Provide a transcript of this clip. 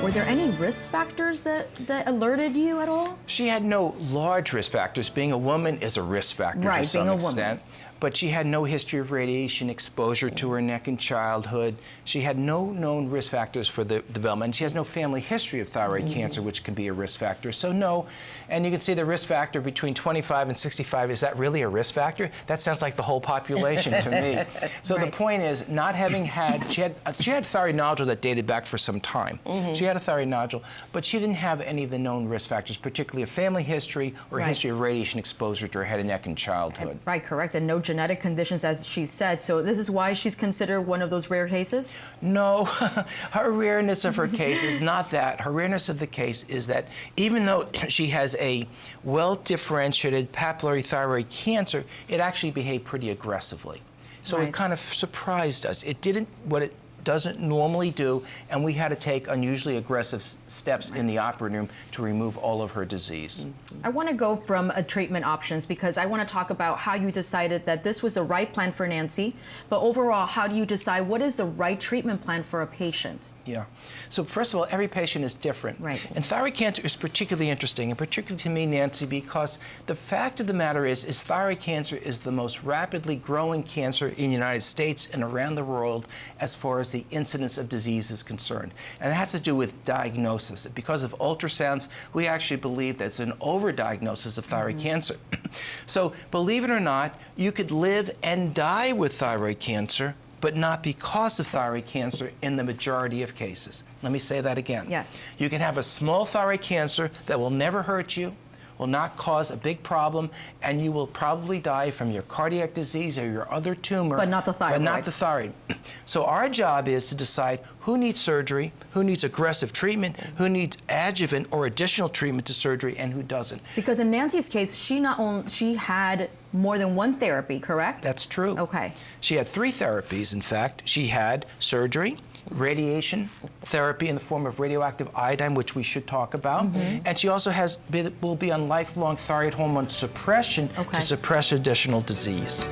Were there any risk factors that alerted you at all? She had no large risk factors. Being a woman is a risk factor to some extent. But she had no history of radiation exposure to her neck in childhood. She had no known risk factors for the development. She has no family history of thyroid cancer, which can be a risk factor. So no. And you can see the risk factor between 25 and 65. Is that really a risk factor? That sounds like the whole population to me. So the point is, not having had, she had thyroid nodule that dated back for some time. She had a thyroid nodule, but she didn't have any of the known risk factors, particularly a family history or a history of radiation exposure to her head and neck in childhood. Right, correct. And no genetic conditions, as she said. So this is why she's considered one of those rare cases? No, her rareness of her case is not that. Her rareness of the case is that even though she has a well-differentiated papillary thyroid cancer, it actually behaved pretty aggressively. So it kind of surprised us. It didn't what it doesn't normally do, and we had to take unusually aggressive steps in the operating room to remove all of her disease. I want to go from treatment options because I want to talk about how you decided that this was the right plan for Nancy, but overall, how do you decide what is the right treatment plan for a patient? Yeah. So first of all, every patient is different. Right. And thyroid cancer is particularly interesting, and particularly to me, Nancy, because the fact of the matter is thyroid cancer is the most rapidly growing cancer in the United States and around the world as far as the incidence of disease is concerned. And it has to do with diagnosis. Because of ultrasounds, we actually believe that it's an overdiagnosis of thyroid cancer. So believe it or not, you could live and die with thyroid cancer, but not because of thyroid cancer in the majority of cases. Let me say that again. Yes. You can have a small thyroid cancer that will never hurt you, will not cause a big problem, and you will probably die from your cardiac disease or your other tumor. But not the thyroid. But not the thyroid. So our job is to decide who needs surgery, who needs aggressive treatment, who needs adjuvant or additional treatment to surgery, and who doesn't. Because in Nancy's case, she had more than one therapy, correct? That's true. Okay. She had 3 therapies, in fact. She had surgery, radiation therapy in the form of radioactive iodine, which we should talk about. And she also will be on lifelong thyroid hormone suppression to suppress additional disease.